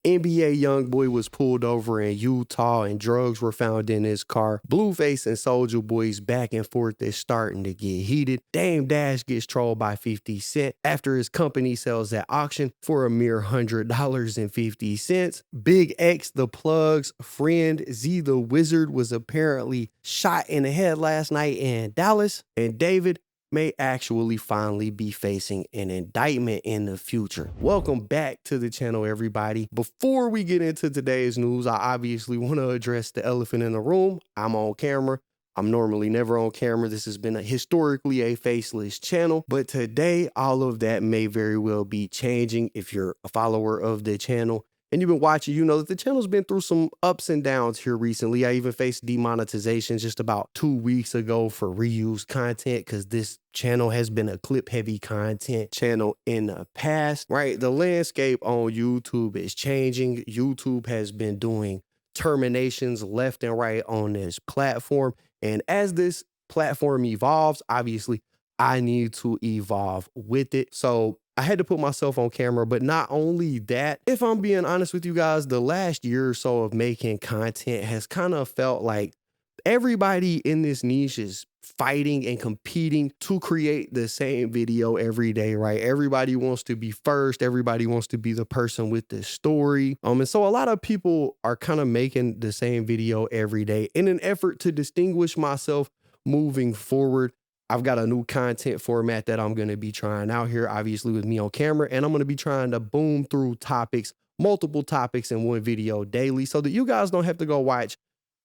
NBA Youngboy was pulled over in Utah and drugs were found in his car. Blueface and Soulja Boy's back and forth is starting to get heated. Dame Dash gets trolled by 50 Cent after his company sells at auction for a mere $100.50. Big X the Plug's friend Z the Wizard was apparently shot in the head last night in Dallas, and David may actually finally be facing an indictment in the future. Welcome back to the channel, everybody. Before we get into today's news, I obviously want to address the elephant in the room. I'm on camera. I'm normally never on camera. This has been historically a faceless channel, but today all of that may very well be changing. If you're a follower of the channel and you've been watching, you know that the channel's been through some ups and downs here recently. I even faced demonetization just about 2 weeks ago for reused content because this channel has been a clip-heavy content channel in the past, right? The landscape on YouTube is changing. YouTube has been doing terminations left and right on this platform. And as this platform evolves, obviously, I need to evolve with it. So I had to put myself on camera, but not only that, if I'm being honest with you guys, the last year or so of making content has kind of felt like everybody in this niche is fighting and competing to create the same video every day, right? Everybody wants to be first. Everybody wants to be the person with the story. And so a lot of people are kind of making the same video every day in an effort to distinguish myself moving forward. I've got a new content format that I'm going to be trying out here, obviously with me on camera, and I'm going to be trying to boom through topics, multiple topics in one video daily so that you guys don't have to go watch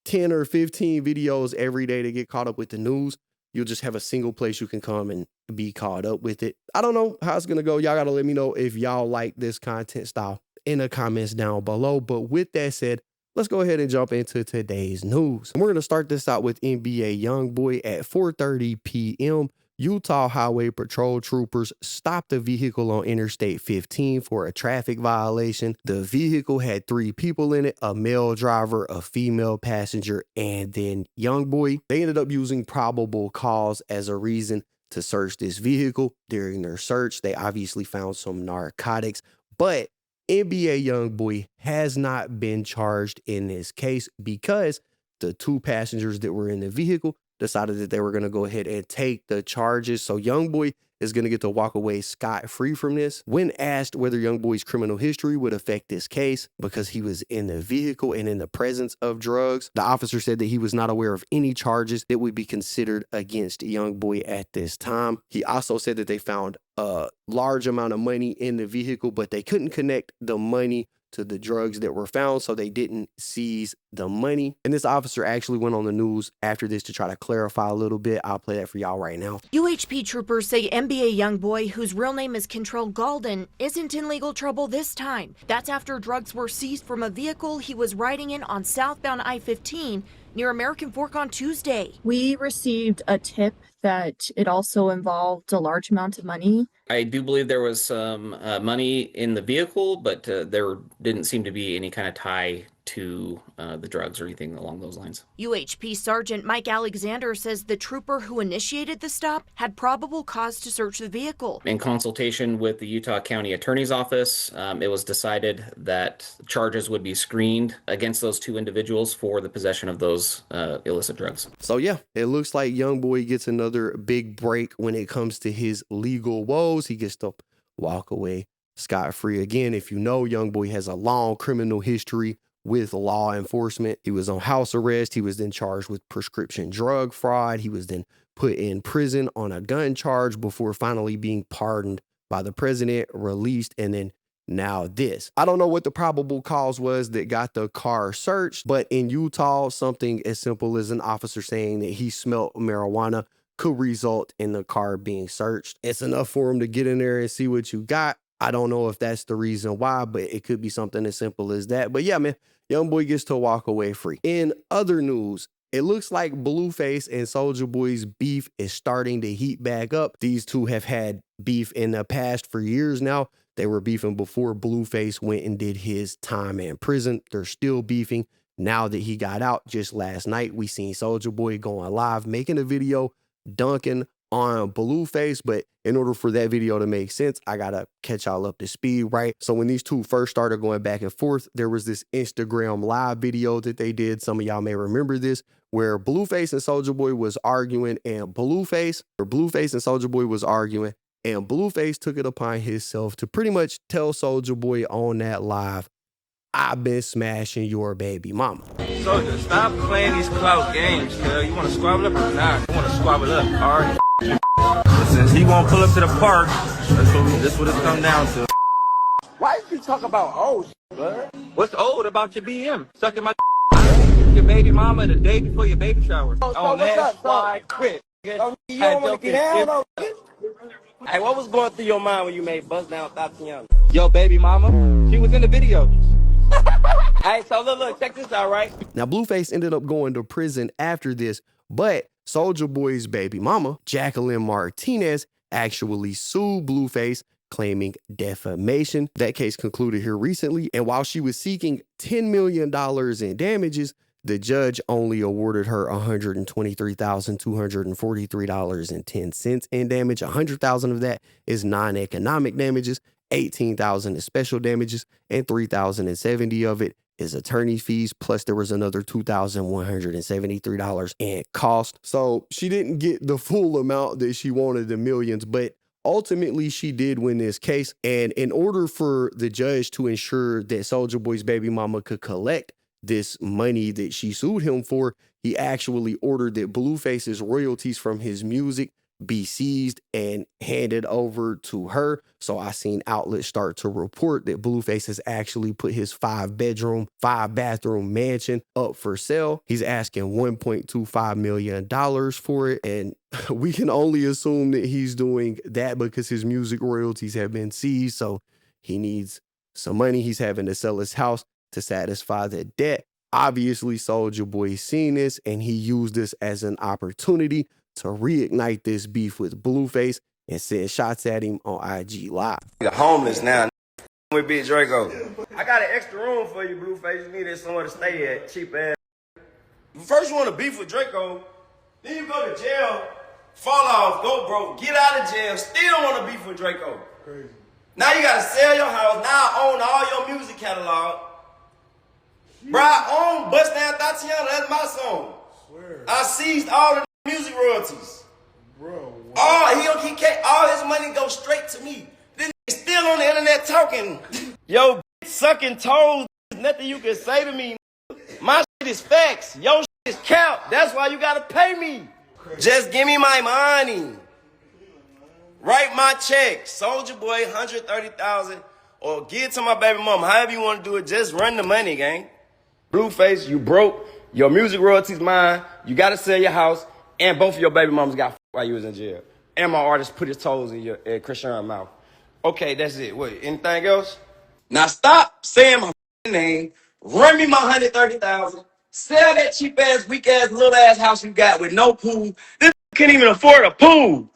10 or 15 videos every day to get caught up with the news. You'll just have a single place you can come and be caught up with it. I don't know how it's going to go. Y'all got to let me know if y'all like this content style in the comments down below. But with that said, let's go ahead and jump into today's news. And we're going to start this out with NBA Youngboy at 4:30 p.m. Utah Highway Patrol troopers stopped a vehicle on Interstate 15 for a traffic violation. The vehicle had 3 people in it, a male driver, a female passenger, and then Youngboy. They ended up using probable cause as a reason to search this vehicle. During their search, they obviously found some narcotics, but NBA Youngboy has not been charged in this case because the 2 passengers that were in the vehicle decided that they were going to go ahead and take the charges. So Youngboy is going to get to walk away scot-free from this. When asked whether Youngboy's criminal history would affect this case because he was in the vehicle and in the presence of drugs, the officer said that he was not aware of any charges that would be considered against Youngboy at this time. He also said that they found a large amount of money in the vehicle, but they couldn't connect the money to the drugs that were found, so they didn't seize the money. And this officer actually went on the news after this to try to clarify a little bit. I'll play that for y'all right now. UHP troopers say NBA Youngboy, whose real name is Control Galden, isn't in legal trouble this time. That's after drugs were seized from a vehicle he was riding in on southbound I-15 near American Fork on Tuesday. We received a tip that it also involved a large amount of money. I do believe there was some money in the vehicle, but there didn't seem to be any kind of tie to the drugs or anything along those lines. UHP Sergeant Mike Alexander says the trooper who initiated the stop had probable cause to search the vehicle. In consultation with the Utah County Attorney's Office, it was decided that charges would be screened against those 2 individuals for the possession of those illicit drugs. So yeah, it looks like Youngboy gets another big break when it comes to his legal woes. He gets to walk away scot-free. Again, if you know, Youngboy has a long criminal history with law enforcement. He was on house arrest. He was then charged with prescription drug fraud. He was then put in prison on a gun charge before finally being pardoned by the president, released, and then now this. I don't know what the probable cause was that got the car searched, but in Utah, something as simple as an officer saying that he smelt marijuana could result in the car being searched. It's enough for him to get in there and see what you got. I don't know if that's the reason why, but it could be something as simple as that. But yeah, man, Youngboy gets to walk away free. In other news, it looks like Blueface and Soulja Boy's beef is starting to heat back up. These 2 have had beef in the past for years now. They were beefing before Blueface went and did his time in prison. They're still beefing now that he got out. Just last night, we seen Soulja Boy going live, making a video dunking on Blueface, but in order for that video to make sense, I gotta catch y'all up to speed, right? So when these two first started going back and forth, there was this Instagram live video that they did. Some of y'all may remember this, where Blueface and Soulja Boy was arguing, and Blueface and Soulja Boy was arguing, and Blueface took it upon himself to pretty much tell Soulja Boy on that live, I've been smashing your baby mama. Soldier, stop playing these clout games, cuz. You want to squabble up or not? You want to squabble up, alright? Since he won't pull up to the park, that's what it's come down to. Why did you talk about old shit, bud? What's old about your BM? Sucking my your baby mama the day before your baby shower. So what's up, so quit. So you don't want to get down, though? Hey, what was going through your mind when you made Bust Down Tatiana? Yo, baby mama, she was in the video. Hey, so look, check this out, right? Now, Blueface ended up going to prison after this, but Soulja Boy's baby mama, Jacqueline Martinez, actually sued Blueface, claiming defamation. That case concluded here recently, and while she was seeking $10 million in damages, the judge only awarded her $123,243.10 in damage. $100,000 of that is non-economic damages, $18,000 is special damages, and $3,070 of it is attorney fees, plus there was another $2,173 in cost. So she didn't get the full amount that she wanted, the millions, but ultimately she did win this case. And in order for the judge to ensure that Soulja Boy's baby mama could collect this money that she sued him for, he actually ordered that Blueface's royalties from his music be seized and handed over to her. So I seen outlets start to report that Blueface has actually put his 5-bedroom, 5-bathroom mansion up for sale. He's asking $1.25 million for it. And we can only assume that he's doing that because his music royalties have been seized. So he needs some money. He's having to sell his house to satisfy the debt. Obviously, Soulja Boy seen this and he used this as an opportunity to reignite this beef with Blueface and send shots at him on IG Live. You're homeless now with Big Draco. I got an extra room for you, Blueface. You needed somewhere to stay at, cheap ass. First you want to beef with Draco, then you go to jail, fall off, go broke, get out of jail, still want to beef with Draco. Crazy. Now you got to sell your house, now I own all your music catalog. Bro, I own Bust Down Tatiana, that's my song. Swear. I seized all the music royalties. Bro, all his money goes straight to me. This nigga still on the internet talking. Yo, sucking toes, nothing you can say to me. My shit is facts. Your shit is cap. That's why you gotta pay me. Just give me my money. Write my check. Soulja Boy, $130,000, or give it to my baby mama. However you want to do it, just run the money, gang. Blueface, you broke. Your music royalties mine. You gotta sell your house. And both of your baby mamas got while you was in jail. And my artist put his toes in your Christian's mouth. Okay, that's it. Wait, anything else? Now stop saying my name. Run me my $130,000. Sell that cheap ass, weak ass, little ass house you got with no pool. This can't even afford a pool.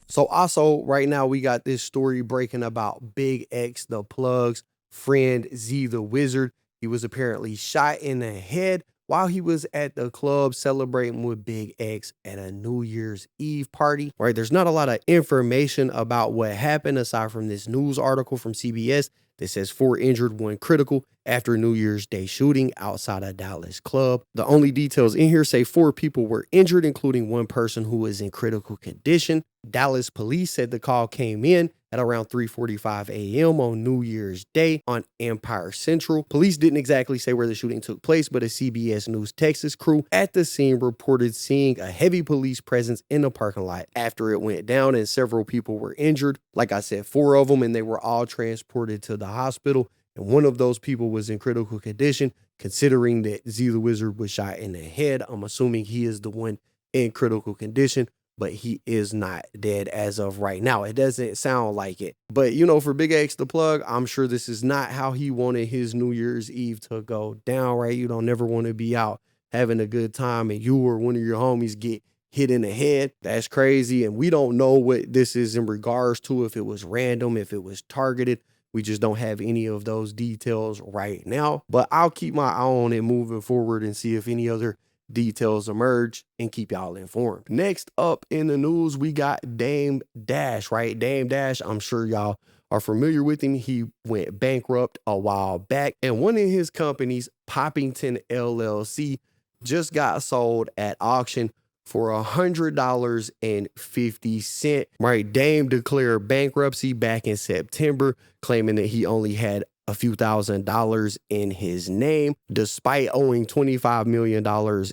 So also right now we got this story breaking about Big X, the Plug's friend Z the Wizard. He was apparently shot in the head while he was at the club celebrating with Big X at a New Year's Eve party. Right, there's not a lot of information about what happened aside from this news article from CBS that says 4 injured, 1 critical after New Year's Day shooting outside a Dallas club. The only details in here say 4 people were injured, including 1 person who was in critical condition. Dallas police said the call came in at around 3:45 a.m. on New Year's Day on Empire Central. Police didn't exactly say where the shooting took place, but a CBS News Texas crew at the scene reported seeing a heavy police presence in the parking lot after it went down, and several people were injured. Like I said, 4 of them, and they were all transported to the hospital. And one of those people was in critical condition. Considering that Z the Wizard was shot in the head, I'm assuming he is the one in critical condition, but he is not dead as of right now. It doesn't sound like it. But, you know, for Big X the Plug, I'm sure this is not how he wanted his New Year's Eve to go down, right? You don't never want to be out having a good time and you or one of your homies get hit in the head. That's crazy. And we don't know what this is in regards to, if it was random, if it was targeted. We just don't have any of those details right now. But I'll keep my eye on it moving forward and see if any other Details emerge and keep y'all informed. Next up in the news, we got Dame Dash, right? Dame Dash, I'm sure y'all are familiar with him. He went bankrupt a while back, and one of his companies, Poppington LLC, just got sold at auction for $100.50. Right? Dame declared bankruptcy back in September, claiming that he only had a few $1,000s in his name, despite owing $25 million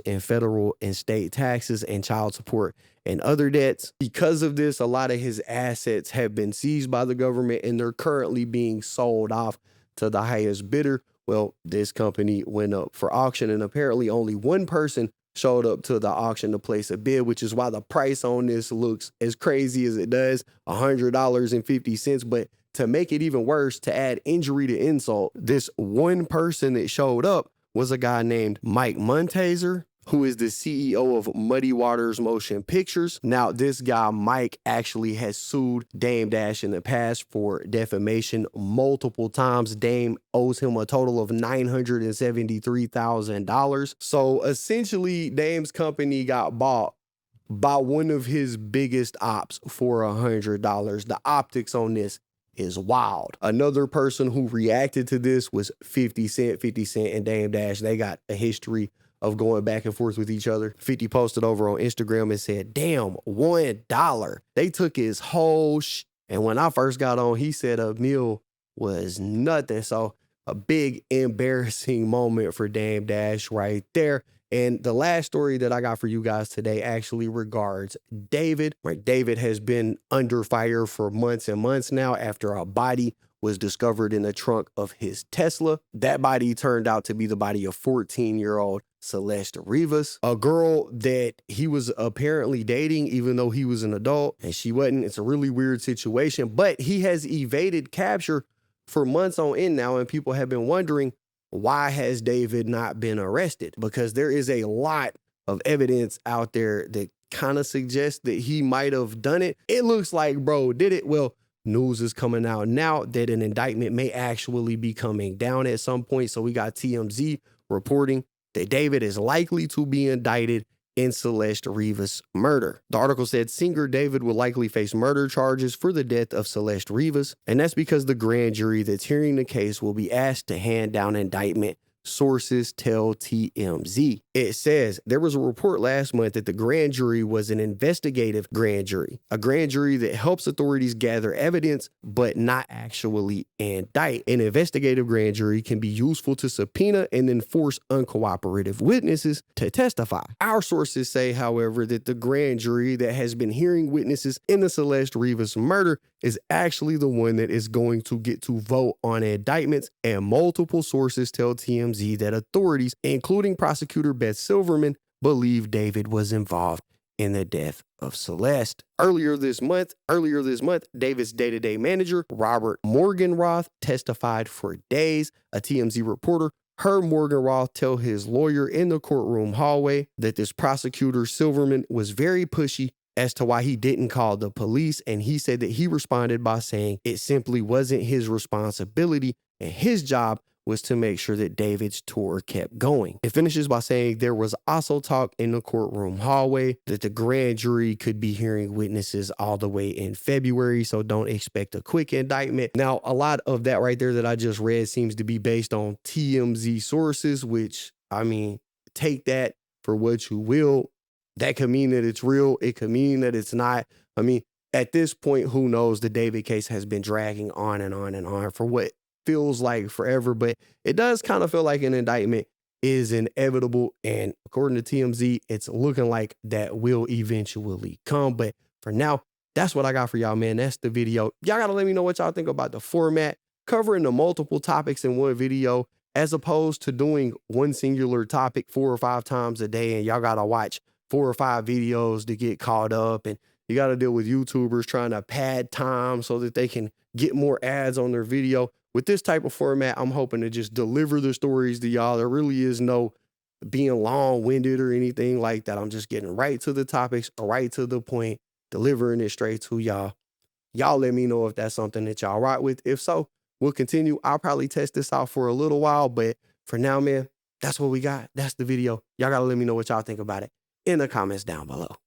in federal and state taxes and child support and other debts. Because of this, a lot of his assets have been seized by the government and they're currently being sold off to the highest bidder. Well, this company went up for auction, and apparently only one person showed up to the auction to place a bid, which is why the price on this looks as crazy as it does, $100.50. But to make it even worse, to add injury to insult, this one person that showed up was a guy named Mike Muntaser, who is the CEO of Muddy Waters Motion Pictures. Now, this guy, Mike, actually has sued Dame Dash in the past for defamation multiple times. Dame owes him a total of $973,000. So essentially, Dame's company got bought by one of his biggest ops for $100. The optics on this is wild. Another person who reacted to this was 50 Cent. 50 Cent and Dame Dash, they got a history of going back and forth with each other. 50 posted over on Instagram and said, damn, $1. They took his whole and when I first got on, he said a meal was nothing. So a big embarrassing moment for Dame Dash right there. And the last story that I got for you guys today actually regards David. Right, David has been under fire for months and months now after a body was discovered in the trunk of his Tesla. That body turned out to be the body of 14-year-old Celeste Rivas, a girl that he was apparently dating even though he was an adult and she wasn't. It's a really weird situation, but he has evaded capture for months on end now, and people have been wondering, why has David not been arrested? Because there is a lot of evidence out there that kind of suggests that he might have done it. It looks like bro did it. Well, news is coming out now that an indictment may actually be coming down at some point. So we got TMZ reporting that David is likely to be indicted in Celeste Rivas' murder. The article said singer David will likely face murder charges for the death of Celeste Rivas, and that's because the grand jury that's hearing the case will be asked to hand down indictment. Sources tell TMZ. It says there was a report last month that the grand jury was an investigative grand jury, a grand jury that helps authorities gather evidence but not actually indict. An investigative grand jury can be useful to subpoena and then force uncooperative witnesses to testify. Our sources say, however, that the grand jury that has been hearing witnesses in the Celeste Rivas murder is actually the one that is going to get to vote on indictments, and multiple sources tell TMZ that authorities, including prosecutor Beth Silverman, believe David was involved in the death of Celeste. Earlier this month, David's day-to-day manager, Robert Morgenroth, testified for days. A TMZ reporter heard Morgenroth tell his lawyer in the courtroom hallway that this prosecutor Silverman was very pushy as to why he didn't call the police, and he said that he responded by saying it simply wasn't his responsibility and his job was to make sure that David's tour kept going. It finishes by saying there was also talk in the courtroom hallway that the grand jury could be hearing witnesses all the way in February, so don't expect a quick indictment. Now, a lot of that right there that I just read seems to be based on TMZ sources, which, I mean, take that for what you will. That could mean that it's real. It could mean that it's not. I mean, at this point, who knows? The David case has been dragging on and on and on for what feels like forever, but it does kind of feel like an indictment is inevitable. And according to TMZ, it's looking like that will eventually come. But for now, that's what I got for y'all, man. That's the video. Y'all got to let me know what y'all think about the format, covering the multiple topics in one video, as opposed to doing one singular topic 4 or 5 times a day. And y'all got to watch 4 or 5 videos to get caught up, and you got to deal with YouTubers trying to pad time so that they can get more ads on their video. With this type of format, I'm hoping to just deliver the stories to y'all. There really is no being long-winded or anything like that. I'm just getting right to the topics, right to the point, delivering it straight to y'all. Y'all let me know if that's something that y'all rock with. If so, we'll continue. I'll probably test this out for a little while, but for now, man, That's what we got. That's the video. Y'all gotta let me know what y'all think about it in the comments down below.